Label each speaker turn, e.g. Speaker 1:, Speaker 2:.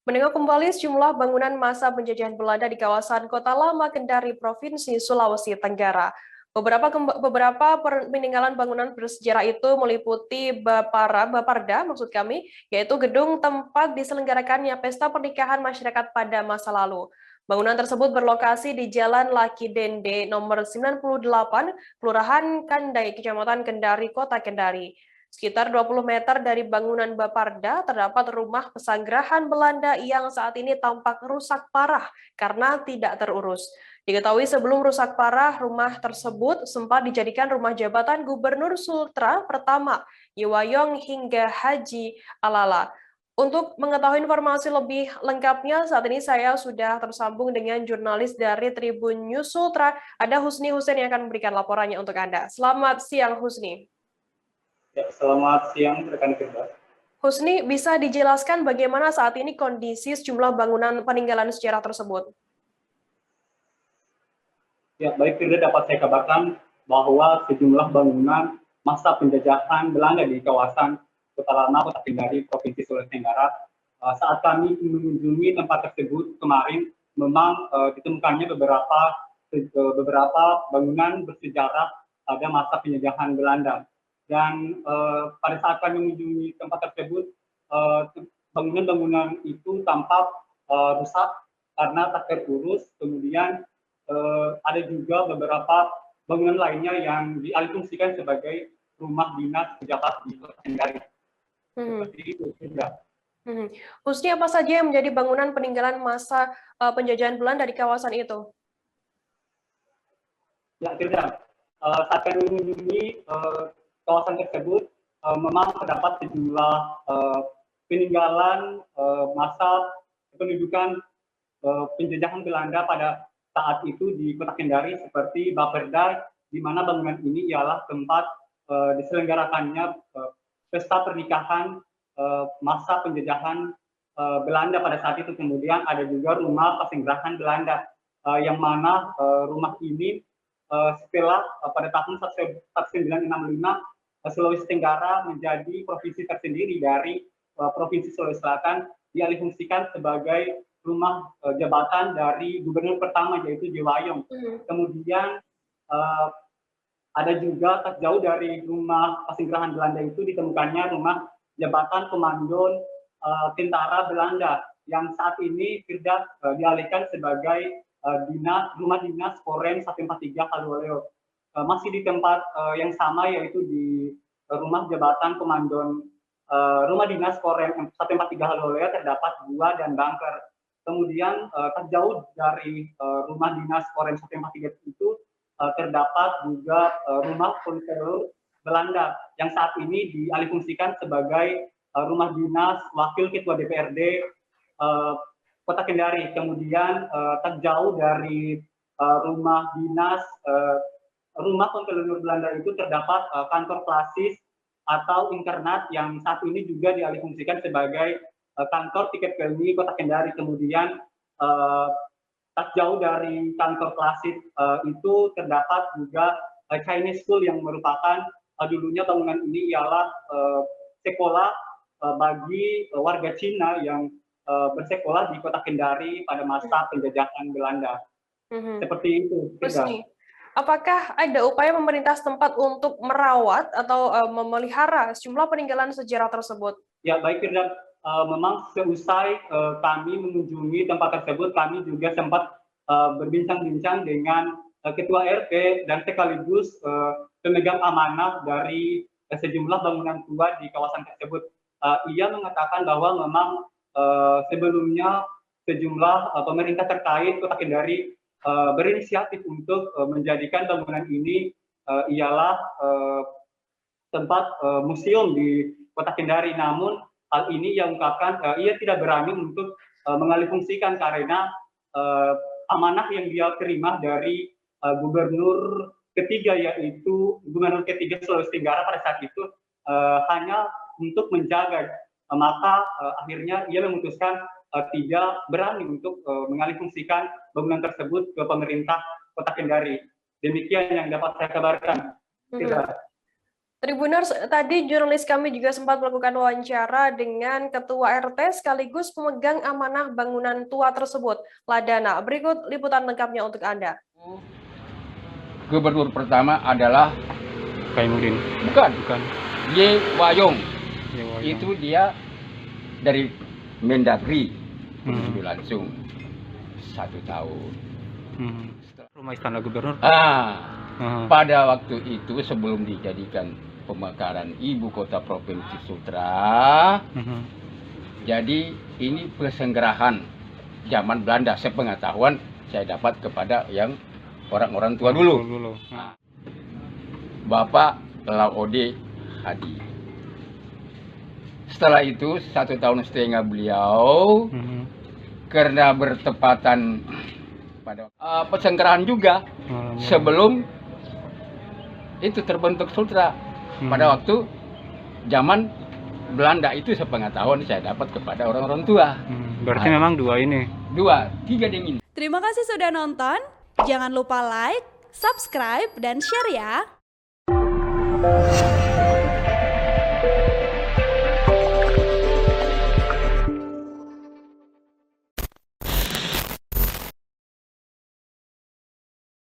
Speaker 1: Menengok kembali sejumlah bangunan masa penjajahan Belanda di kawasan Kota Lama Kendari, Provinsi Sulawesi Tenggara. Beberapa peninggalan bangunan bersejarah itu meliputi Baparda, maksud kami, yaitu gedung tempat diselenggarakannya pesta pernikahan masyarakat pada masa lalu. Bangunan tersebut berlokasi di Jalan Laki Dende nomor 98, Kelurahan Kandai, Kecamatan Kendari, Kota Kendari. Sekitar 20 meter dari bangunan Baparda terdapat rumah pesanggerahan Belanda yang saat ini tampak rusak parah karena tidak terurus. Diketahui sebelum rusak parah, rumah tersebut sempat dijadikan rumah jabatan Gubernur Sultra pertama, Iwayong hingga Haji Alala. Untuk mengetahui informasi lebih lengkapnya, saat ini saya sudah tersambung dengan jurnalis dari Tribun News Sultra, ada Husni Hussein yang akan memberikan laporannya untuk Anda. Selamat siang, Husni.
Speaker 2: Ya, selamat siang rekan kerja.
Speaker 1: Husni, bisa dijelaskan bagaimana saat ini kondisi sejumlah bangunan peninggalan sejarah tersebut?
Speaker 2: Ya, baik kerja dapat saya kabarkan bahwa sejumlah bangunan masa penjajahan Belanda di kawasan Kota Lama, Kota Kendari, Provinsi Sulawesi Tenggara. Saat kami mengunjungi tempat tersebut kemarin, memang ditemukannya beberapa bangunan bersejarah pada masa penjajahan Belanda. Dan pada saat kami mengunjungi tempat tersebut, bangunan-bangunan itu tampak rusak karena tak terurus. Kemudian ada juga beberapa bangunan lainnya yang dialihfungsikan sebagai rumah dinas pejabat di Kota Kendari. Seperti itu sudah.
Speaker 1: Husni, apa saja yang menjadi bangunan peninggalan masa penjajahan Belanda di kawasan itu?
Speaker 2: Ya, tidak. Saat kami mengunjungi kawasan tersebut, memang terdapat sejumlah peninggalan masa pendudukan penjajahan Belanda pada saat itu di Kota Kendari, seperti Baperda, di mana bangunan ini ialah tempat diselenggarakannya pesta pernikahan masa penjajahan Belanda pada saat itu. Kemudian ada juga rumah pasinggerahan Belanda, yang mana rumah ini setelah pada tahun 1965 Sulawesi Tenggara menjadi provinsi tersendiri dari Provinsi Sulawesi Selatan, dialihfungsikan sebagai rumah jabatan dari gubernur pertama, yaitu Iwayong. Kemudian ada juga tak jauh dari rumah pasinggerahan Belanda itu ditemukannya rumah jabatan komando tentara Belanda yang saat ini sudah dialihkan sebagai rumah dinas Korem 143 Kaluoleo. Masih di tempat yang sama, yaitu di rumah jabatan komando rumah dinas Korem 143 Kaluoleo terdapat gua dan bunker. Kemudian tak jauh dari rumah dinas Korem 143 itu terdapat juga rumah konselor Belanda yang saat ini dialihfungsikan sebagai rumah dinas wakil ketua DPRD Kota Kendari. Kemudian tak jauh dari rumah dinas rumah konselor Belanda itu terdapat kantor klasis atau internat yang saat ini juga dialihfungsikan sebagai kantor tiket pelni Kota Kendari. Kemudian tak jauh dari kantor klasis itu terdapat juga Chinese School yang merupakan dulunya bangunan ini ialah sekolah bagi warga Cina yang bersekolah di Kota Kendari pada masa penjajahan Belanda. Seperti itu.
Speaker 1: Husni, apakah ada upaya pemerintah setempat untuk merawat atau memelihara sejumlah peninggalan sejarah tersebut?
Speaker 2: Ya, baik, Firda. Memang seusai kami mengunjungi tempat tersebut, kami juga sempat berbincang-bincang dengan Ketua RT dan sekaligus pemegang amanah dari sejumlah bangunan tua di kawasan tersebut. Ia mengatakan bahwa memang sebelumnya sejumlah pemerintah terkait Kota Kendari berinisiatif untuk menjadikan bangunan ini ialah tempat museum di Kota Kendari. Namun hal ini ia ungkapkan ia tidak berani untuk mengalihfungsikan karena amanah yang dia terima dari gubernur ketiga, yaitu gubernur ketiga Sulawesi Tenggara pada saat itu hanya untuk menjaga. Maka akhirnya ia memutuskan tidak berani untuk mengalihfungsikan bangunan tersebut ke pemerintah Kota Kendari. Demikian yang dapat saya kabarkan.
Speaker 1: Tribuners, tadi jurnalis kami juga sempat melakukan wawancara dengan Ketua RT sekaligus pemegang amanah bangunan tua tersebut, Ladana. Berikut liputan lengkapnya untuk Anda.
Speaker 3: Gubernur pertama adalah
Speaker 4: Kaimuddin.
Speaker 3: bukan Ye Wayong.
Speaker 4: Wayong.
Speaker 3: Itu dia dari Mendagri langsung 1 tahun.
Speaker 4: Rumah istana gubernur.
Speaker 3: Pada waktu itu sebelum dijadikan pemekaran ibu kota provinsi Sultra, jadi ini pesenggerahan zaman Belanda. Sepengetahuan saya dapat kepada yang orang-orang tua dulu. Bapak Laode Hadi. Setelah itu 1,5 tahun beliau karena bertepatan pada pesenggerahan juga sebelum itu terbentuk Sultra. Pada waktu zaman Belanda itu sepengetahuan saya dapat kepada orang-orang tua.
Speaker 4: Berarti memang 2 ini.
Speaker 3: 2, 3 dingin.
Speaker 5: Terima kasih sudah nonton. Jangan lupa like, subscribe, dan share ya.